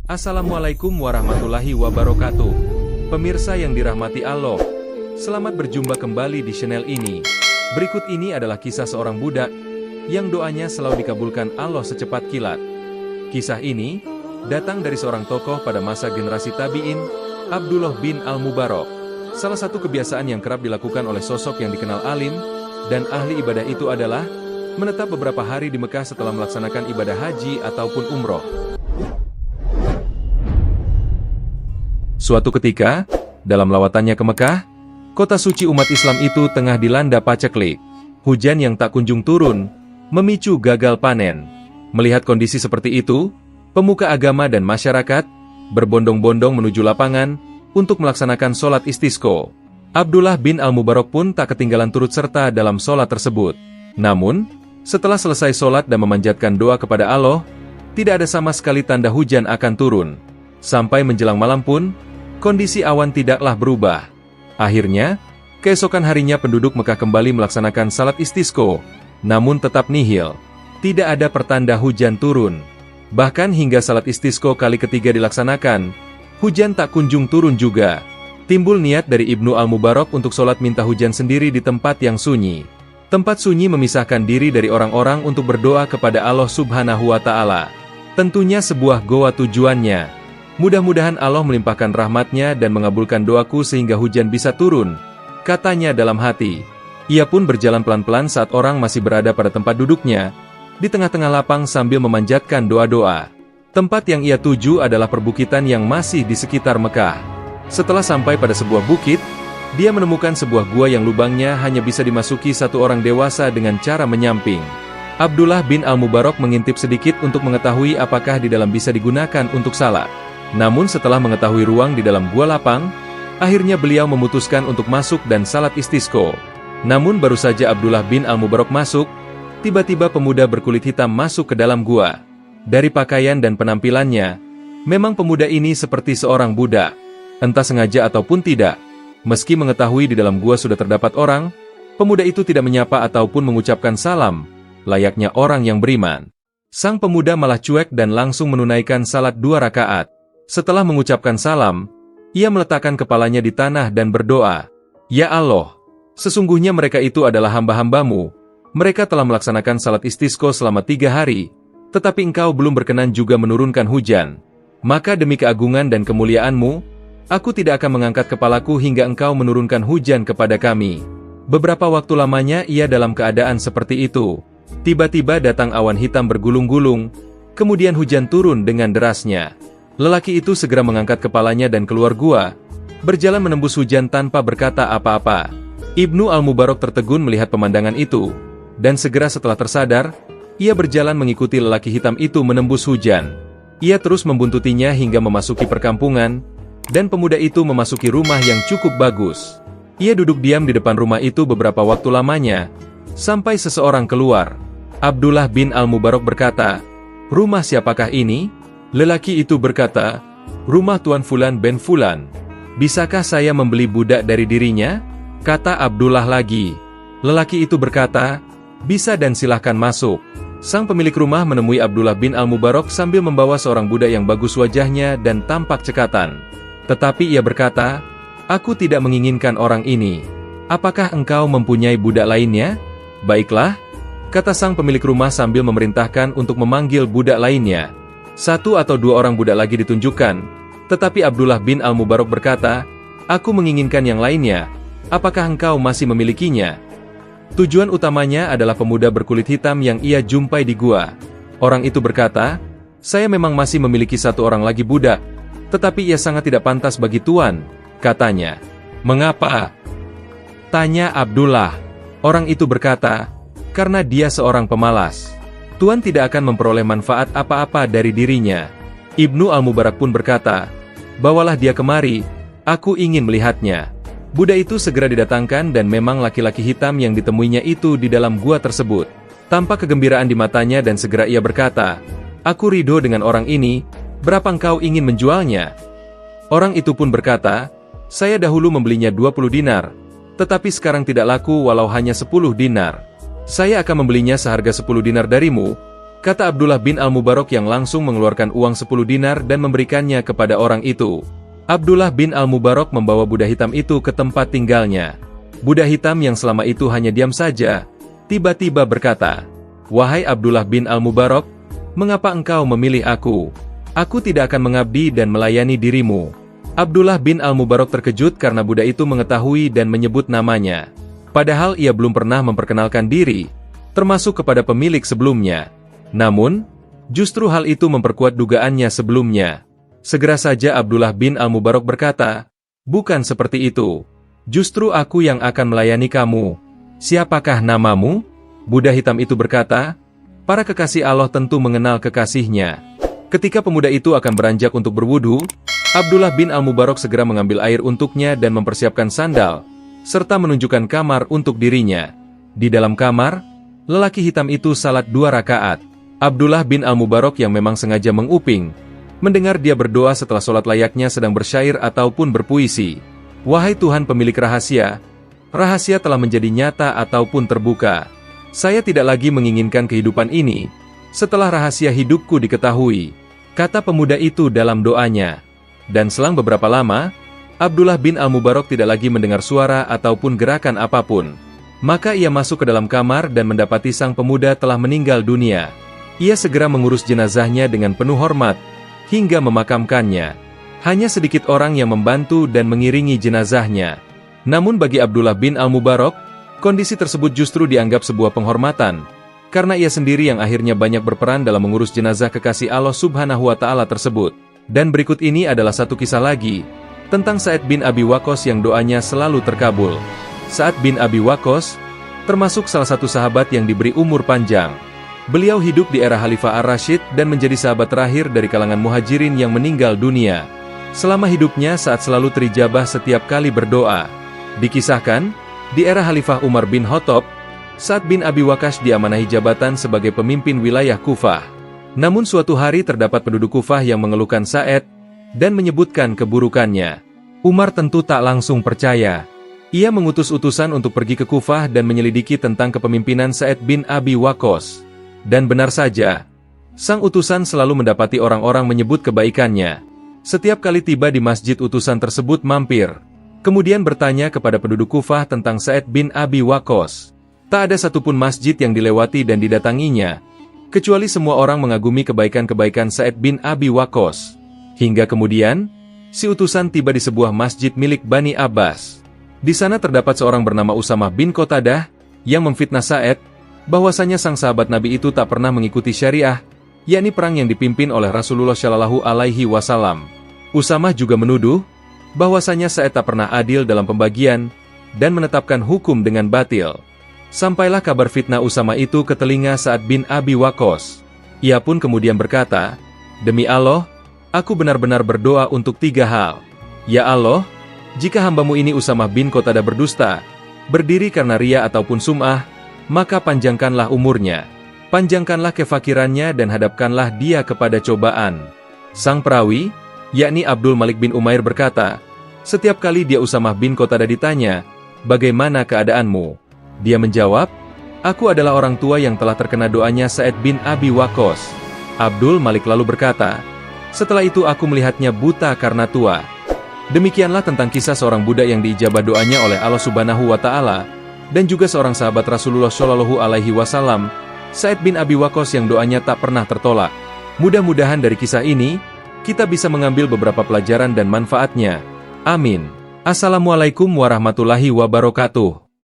Assalamualaikum warahmatullahi wabarakatuh. Pemirsa yang dirahmati Allah, selamat berjumpa kembali di channel ini. Berikut ini adalah kisah seorang budak yang doanya selalu dikabulkan Allah secepat kilat. Kisah ini datang dari seorang tokoh pada masa generasi tabi'in, Abdullah bin Al-Mubarak. Salah satu kebiasaan yang kerap dilakukan oleh sosok yang dikenal alim dan ahli ibadah itu adalah menetap beberapa hari di Mekah setelah melaksanakan ibadah haji ataupun umroh. Suatu ketika, dalam lawatannya ke Mekah, kota suci umat Islam itu tengah dilanda paceklik. Hujan yang tak kunjung turun, memicu gagal panen. Melihat kondisi seperti itu, pemuka agama dan masyarakat berbondong-bondong menuju lapangan untuk melaksanakan sholat istisqa. Abdullah bin Al-Mubarak pun tak ketinggalan turut serta dalam sholat tersebut. Namun, setelah selesai sholat dan memanjatkan doa kepada Allah, tidak ada sama sekali tanda hujan akan turun. Sampai menjelang malam pun, kondisi awan tidaklah berubah. Akhirnya, keesokan harinya penduduk Mekah kembali melaksanakan salat istisqa, namun tetap nihil. Tidak ada pertanda hujan turun. Bahkan hingga salat istisqa kali ketiga dilaksanakan, hujan tak kunjung turun juga. Timbul niat dari Ibnu Al-Mubarak untuk sholat minta hujan sendiri di tempat yang sunyi. Tempat sunyi memisahkan diri dari orang-orang untuk berdoa kepada Allah Subhanahu wa Ta'ala. Tentunya sebuah goa tujuannya. Mudah-mudahan Allah melimpahkan rahmatnya dan mengabulkan doaku sehingga hujan bisa turun, katanya dalam hati. Ia pun berjalan pelan-pelan saat orang masih berada pada tempat duduknya, di tengah-tengah lapang sambil memanjatkan doa-doa. Tempat yang ia tuju adalah perbukitan yang masih di sekitar Mekah. Setelah sampai pada sebuah bukit, dia menemukan sebuah gua yang lubangnya hanya bisa dimasuki satu orang dewasa dengan cara menyamping. Abdullah bin Al-Mubarak mengintip sedikit untuk mengetahui apakah di dalam bisa digunakan untuk salat. Namun setelah mengetahui ruang di dalam gua lapang, akhirnya beliau memutuskan untuk masuk dan salat istisqa. Namun baru saja Abdullah bin Al-Mubarak masuk, tiba-tiba pemuda berkulit hitam masuk ke dalam gua. Dari pakaian dan penampilannya, memang pemuda ini seperti seorang budak. Entah sengaja ataupun tidak, meski mengetahui di dalam gua sudah terdapat orang, pemuda itu tidak menyapa ataupun mengucapkan salam, layaknya orang yang beriman. Sang pemuda malah cuek dan langsung menunaikan salat 2 rakaat. Setelah mengucapkan salam, ia meletakkan kepalanya di tanah dan berdoa, "Ya Allah, sesungguhnya mereka itu adalah hamba-hambamu. Mereka telah melaksanakan salat istisqa selama 3 hari, tetapi engkau belum berkenan juga menurunkan hujan. Maka demi keagungan dan kemuliaan-Mu, aku tidak akan mengangkat kepalaku hingga engkau menurunkan hujan kepada kami." Beberapa waktu lamanya ia dalam keadaan seperti itu. Tiba-tiba datang awan hitam bergulung-gulung, kemudian hujan turun dengan derasnya. Lelaki itu segera mengangkat kepalanya dan keluar gua, berjalan menembus hujan tanpa berkata apa-apa. Ibnu Al-Mubarak tertegun melihat pemandangan itu, dan segera setelah tersadar, ia berjalan mengikuti lelaki hitam itu menembus hujan. Ia terus membuntutinya hingga memasuki perkampungan, dan pemuda itu memasuki rumah yang cukup bagus. Ia duduk diam di depan rumah itu beberapa waktu lamanya, sampai seseorang keluar. Abdullah bin Al-Mubarak berkata, "Rumah siapakah ini?" Lelaki itu berkata, "Rumah Tuan Fulan ben Fulan. Bisakah saya membeli budak dari dirinya?" Kata Abdullah lagi. Lelaki itu berkata, "Bisa dan silahkan masuk." Sang pemilik rumah menemui Abdullah bin Al-Mubarak sambil membawa seorang budak yang bagus wajahnya dan tampak cekatan. Tetapi ia berkata, "Aku tidak menginginkan orang ini. Apakah engkau mempunyai budak lainnya?" "Baiklah," kata sang pemilik rumah sambil memerintahkan untuk memanggil budak lainnya. 1 atau 2 orang budak lagi ditunjukkan, tetapi Abdullah bin Al-Mubarak berkata, "Aku menginginkan yang lainnya. Apakah engkau masih memilikinya?" Tujuan utamanya adalah pemuda berkulit hitam yang ia jumpai di gua. Orang itu berkata, "Saya memang masih memiliki 1 orang lagi budak, tetapi ia sangat tidak pantas bagi tuan," katanya. "Mengapa?" tanya Abdullah. Orang itu berkata, "Karena dia seorang pemalas. Tuan tidak akan memperoleh manfaat apa-apa dari dirinya." Ibnu Al-Mubarak pun berkata, "Bawalah dia kemari, aku ingin melihatnya." Budak itu segera didatangkan dan memang laki-laki hitam yang ditemuinya itu di dalam gua tersebut. Tampak kegembiraan di matanya dan segera ia berkata, "Aku ridho dengan orang ini, berapa engkau ingin menjualnya?" Orang itu pun berkata, "Saya dahulu membelinya 20 dinar, tetapi sekarang tidak laku walau hanya 10 dinar. Saya akan membelinya seharga 10 dinar darimu, kata Abdullah bin Al-Mubarak yang langsung mengeluarkan uang 10 dinar dan memberikannya kepada orang itu. Abdullah bin Al-Mubarak membawa budak hitam itu ke tempat tinggalnya. Budak hitam yang selama itu hanya diam saja, tiba-tiba berkata, "Wahai Abdullah bin Al-Mubarak, mengapa engkau memilih aku? Aku tidak akan mengabdi dan melayani dirimu." Abdullah bin Al-Mubarak terkejut karena budak itu mengetahui dan menyebut namanya. Padahal ia belum pernah memperkenalkan diri, termasuk kepada pemilik sebelumnya. Namun, justru hal itu memperkuat dugaannya sebelumnya. Segera saja Abdullah bin Al-Mubarak berkata, "Bukan seperti itu. Justru aku yang akan melayani kamu. Siapakah namamu?" Budak hitam itu berkata, "Para kekasih Allah tentu mengenal kekasihnya." Ketika pemuda itu akan beranjak untuk berwudu, Abdullah bin Al-Mubarak segera mengambil air untuknya dan mempersiapkan sandal, serta menunjukkan kamar untuk dirinya. Di dalam kamar, lelaki hitam itu salat 2 rakaat. Abdullah bin Al-Mubarak yang memang sengaja menguping, mendengar dia berdoa setelah sholat layaknya sedang bersyair ataupun berpuisi. "Wahai Tuhan pemilik rahasia, rahasia telah menjadi nyata ataupun terbuka. Saya tidak lagi menginginkan kehidupan ini, setelah rahasia hidupku diketahui," kata pemuda itu dalam doanya. Dan selang beberapa lama, Abdullah bin Al-Mubarak tidak lagi mendengar suara ataupun gerakan apapun. Maka ia masuk ke dalam kamar dan mendapati sang pemuda telah meninggal dunia. Ia segera mengurus jenazahnya dengan penuh hormat, hingga memakamkannya. Hanya sedikit orang yang membantu dan mengiringi jenazahnya. Namun bagi Abdullah bin Al-Mubarak, kondisi tersebut justru dianggap sebuah penghormatan, karena ia sendiri yang akhirnya banyak berperan dalam mengurus jenazah kekasih Allah Subhanahu wa Ta'ala tersebut. Dan berikut ini adalah satu kisah lagi, tentang Sa'ad bin Abi Waqqas yang doanya selalu terkabul. Sa'ad bin Abi Waqqas termasuk salah satu sahabat yang diberi umur panjang. Beliau hidup di era Khalifah Ar-Rasyid dan menjadi sahabat terakhir dari kalangan muhajirin yang meninggal dunia. Selama hidupnya Sa'ad selalu terijabah setiap kali berdoa. Dikisahkan, di era Khalifah Umar bin Khattab, Sa'ad bin Abi Waqqas diamanahi jabatan sebagai pemimpin wilayah Kufah. Namun suatu hari terdapat penduduk Kufah yang mengeluhkan Sa'ad dan menyebutkan keburukannya. Umar tentu tak langsung percaya. Ia mengutus utusan untuk pergi ke Kufah dan menyelidiki tentang kepemimpinan Sa'ad bin Abi Waqqas. Dan benar saja, sang utusan selalu mendapati orang-orang menyebut kebaikannya. Setiap kali tiba di masjid utusan tersebut mampir, kemudian bertanya kepada penduduk Kufah tentang Sa'ad bin Abi Waqqas. Tak ada satupun masjid yang dilewati dan didatanginya, kecuali semua orang mengagumi kebaikan-kebaikan Sa'ad bin Abi Waqqas. Hingga kemudian, si utusan tiba di sebuah masjid milik Bani Abbas. Di sana terdapat seorang bernama Usamah bin Qatadah, yang memfitnah Sa'ad, bahwasanya sang sahabat Nabi itu tak pernah mengikuti syariah, yakni perang yang dipimpin oleh Rasulullah Shallallahu Alaihi Wasallam. Usamah juga menuduh bahwasanya Sa'ad tak pernah adil dalam pembagian dan menetapkan hukum dengan batil. Sampailah kabar fitnah Usamah itu ke telinga Sa'ad bin Abi Waqqas. Ia pun kemudian berkata, "Demi Allah, aku benar-benar berdoa untuk 3 hal. Ya Allah, jika hambamu ini Usamah bin Qatadah berdusta, berdiri karena ria ataupun sum'ah, maka panjangkanlah umurnya, panjangkanlah kefakirannya dan hadapkanlah dia kepada cobaan." Sang perawi, yakni Abdul Malik bin Umair berkata, setiap kali dia Usamah bin Qatadah ditanya, "Bagaimana keadaanmu?" Dia menjawab, "Aku adalah orang tua yang telah terkena doanya Sa'ad bin Abi Waqqas." Abdul Malik lalu berkata, "Setelah itu aku melihatnya buta karena tua." Demikianlah tentang kisah seorang budak yang diijabah doanya oleh Allah Subhanahu wa Ta'ala, dan juga seorang sahabat Rasulullah Shallallahu Alaihi Wasallam, Sa'ad bin Abi Waqqas yang doanya tak pernah tertolak. Mudah-mudahan dari kisah ini, kita bisa mengambil beberapa pelajaran dan manfaatnya. Amin. Assalamualaikum warahmatullahi wabarakatuh.